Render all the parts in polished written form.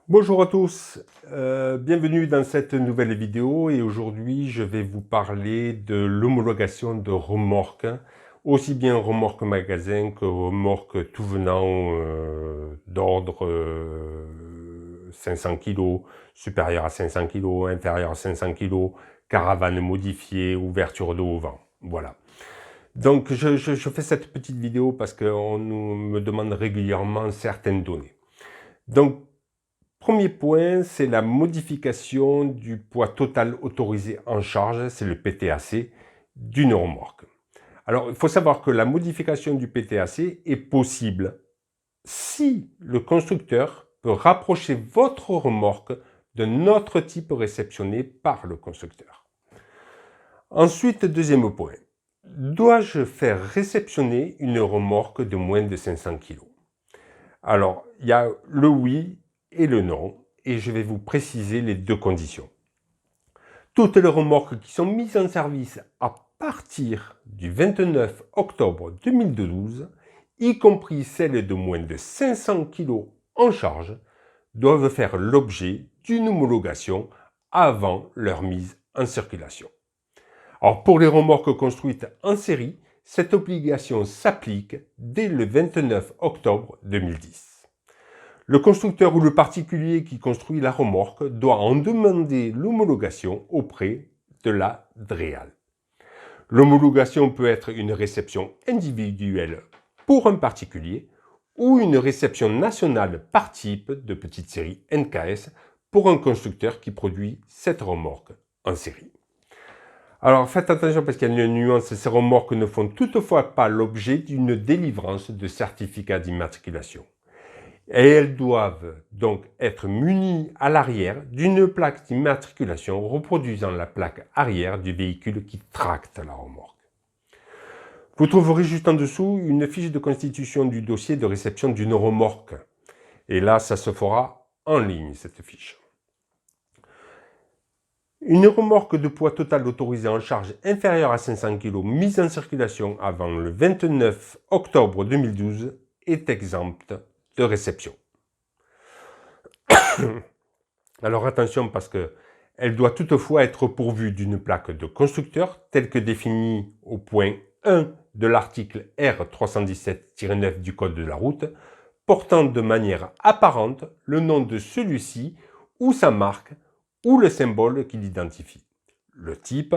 Bonjour à tous, bienvenue dans cette nouvelle vidéo et aujourd'hui je vais vous parler de l'homologation de remorques, aussi bien remorques magasin que remorques tout venant d'ordre 500 kg, supérieur à 500 kg, inférieur à 500 kg, caravane modifiée, ouverture de haut vent, voilà. Donc je fais cette petite vidéo parce qu'on me demande régulièrement certaines données. Donc premier point, c'est la modification du poids total autorisé en charge, c'est le PTAC, d'une remorque. Alors, il faut savoir que la modification du PTAC est possible si le constructeur peut rapprocher votre remorque d'un autre type réceptionné par le constructeur. Ensuite, deuxième point, dois-je faire réceptionner une remorque de moins de 500 kg? Alors, il y a le oui et le non, et je vais vous préciser les deux conditions. Toutes les remorques qui sont mises en service à partir du 29 octobre 2012, y compris celles de moins de 500 kg en charge, doivent faire l'objet d'une homologation avant leur mise en circulation. Alors pour les remorques construites en série, cette obligation s'applique dès le 29 octobre 2010. Le constructeur ou le particulier qui construit la remorque doit en demander l'homologation auprès de la DREAL. L'homologation peut être une réception individuelle pour un particulier ou une réception nationale par type de petite série NKS pour un constructeur qui produit cette remorque en série. Alors faites attention parce qu'il y a une nuance, ces remorques ne font toutefois pas l'objet d'une délivrance de certificat d'immatriculation. Et elles doivent donc être munies à l'arrière d'une plaque d'immatriculation reproduisant la plaque arrière du véhicule qui tracte la remorque. Vous trouverez juste en dessous une fiche de constitution du dossier de réception d'une remorque. Et là, ça se fera en ligne, cette fiche. Une remorque de poids total autorisé en charge inférieure à 500 kg mise en circulation avant le 29 octobre 2012 est exempte de réception. Alors attention parce que elle doit toutefois être pourvue d'une plaque de constructeur telle que définie au point 1 de l'article R317-9 du Code de la route, portant de manière apparente le nom de celui-ci ou sa marque ou le symbole qui l'identifie, le type,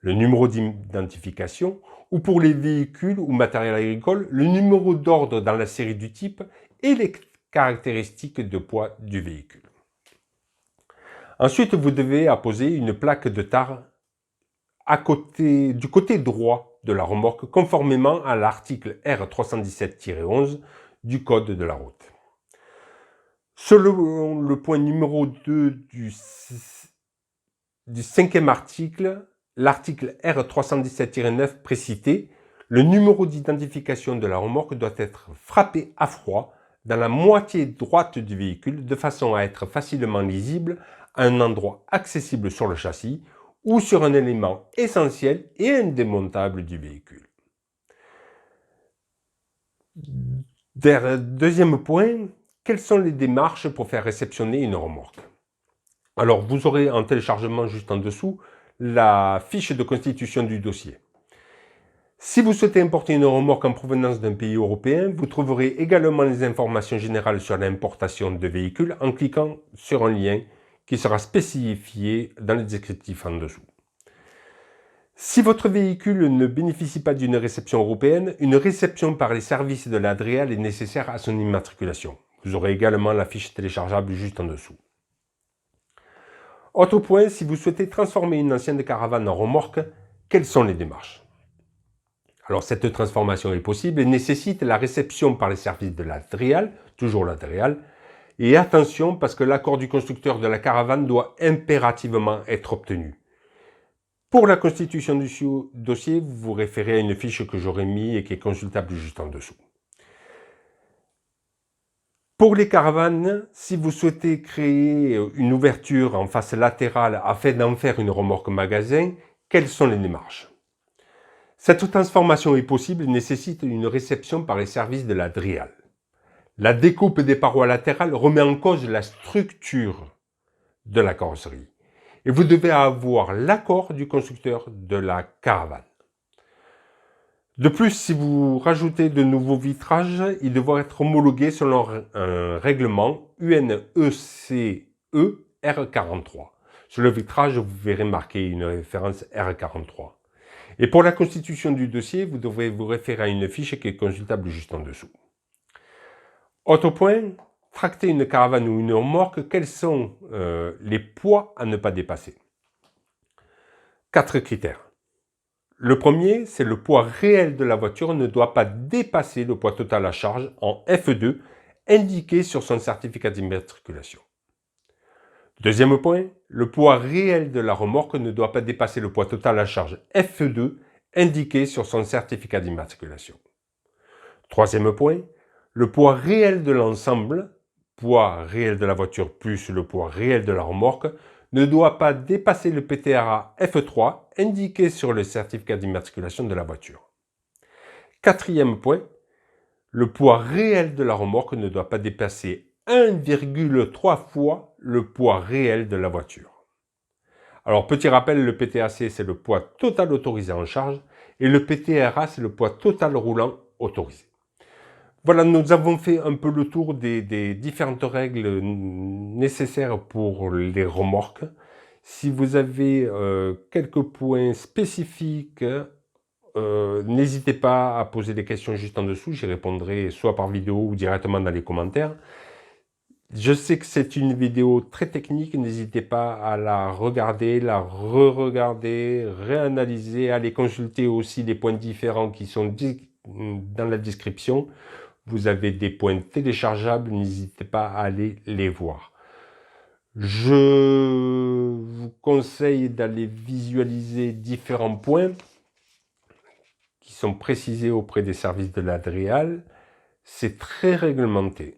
le numéro d'identification ou pour les véhicules ou matériel agricole, le numéro d'ordre dans la série du type et les caractéristiques de poids du véhicule. Ensuite, vous devez apposer une plaque de tare du côté droit de la remorque conformément à l'article R317-11 du Code de la route. Selon le point numéro 2 du 5e article, l'article R317-9 précité, le numéro d'identification de la remorque doit être frappé à froid dans la moitié droite du véhicule de façon à être facilement lisible à un endroit accessible sur le châssis ou sur un élément essentiel et indémontable du véhicule. Deuxième point, quelles sont les démarches pour faire réceptionner une remorque? Alors vous aurez en téléchargement juste en dessous la fiche de constitution du dossier. Si vous souhaitez importer une remorque en provenance d'un pays européen, vous trouverez également les informations générales sur l'importation de véhicules en cliquant sur un lien qui sera spécifié dans le descriptif en dessous. Si votre véhicule ne bénéficie pas d'une réception européenne, une réception par les services de la DREAL est nécessaire à son immatriculation. Vous aurez également la fiche téléchargeable juste en dessous. Autre point, si vous souhaitez transformer une ancienne caravane en remorque, quelles sont les démarches? Alors cette transformation est possible et nécessite la réception par les services de la DREAL, toujours la DREAL, et attention parce que l'accord du constructeur de la caravane doit impérativement être obtenu. Pour la constitution du dossier, vous vous référez à une fiche que j'aurais mis et qui est consultable juste en dessous. Pour les caravanes, si vous souhaitez créer une ouverture en face latérale afin d'en faire une remorque magasin, quelles sont les démarches? Cette transformation est possible et nécessite une réception par les services de la DREAL. La découpe des parois latérales remet en cause la structure de la carrosserie. Et vous devez avoir l'accord du constructeur de la caravane. De plus, si vous rajoutez de nouveaux vitrages, ils devront être homologués selon un règlement UNECE R43. Sur le vitrage, vous verrez marqué une référence R43. Et pour la constitution du dossier, vous devrez vous référer à une fiche qui est consultable juste en dessous. Autre point, tracter une caravane ou une remorque, quels sont les poids à ne pas dépasser? 4 critères. Le premier, c'est le poids réel de la voiture ne doit pas dépasser le poids total à charge en F2 indiqué sur son certificat d'immatriculation. Deuxième point, le poids réel de la remorque ne doit pas dépasser le poids total à charge F2 indiqué sur son certificat d'immatriculation. Troisième point, le poids réel de l'ensemble, poids réel de la voiture plus le poids réel de la remorque, ne doit pas dépasser le PTRA F3 indiqué sur le certificat d'immatriculation de la voiture. Quatrième point, le poids réel de la remorque ne doit pas dépasser 1,3 fois le poids réel de la voiture. Alors, petit rappel, le PTAC, c'est le poids total autorisé en charge et le PTRA, c'est le poids total roulant autorisé. Voilà, nous avons fait un peu le tour des différentes règles nécessaires pour les remorques. Si vous avez quelques points spécifiques, n'hésitez pas à poser des questions juste en dessous. J'y répondrai soit par vidéo ou directement dans les commentaires. Je sais que c'est une vidéo très technique. N'hésitez pas à la regarder, la re-regarder, réanalyser, à aller consulter aussi les points différents qui sont dans la description. Vous avez des points téléchargeables, n'hésitez pas à aller les voir. Je vous conseille d'aller visualiser différents points qui sont précisés auprès des services de l'Adréal. C'est très réglementé.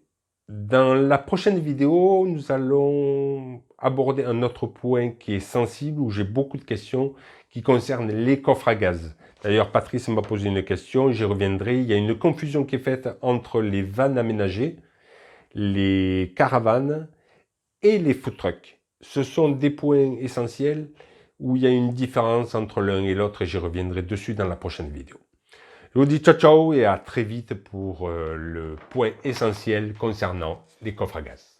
Dans la prochaine vidéo, nous allons aborder un autre point qui est sensible, où j'ai beaucoup de questions qui concernent les coffres à gaz. D'ailleurs, Patrice m'a posé une question, j'y reviendrai. Il y a une confusion qui est faite entre les vannes aménagées, les caravanes et les food trucks. Ce sont des points essentiels où il y a une différence entre l'un et l'autre et j'y reviendrai dessus dans la prochaine vidéo. Je vous dis ciao ciao et à très vite pour le point essentiel concernant les coffres à gaz.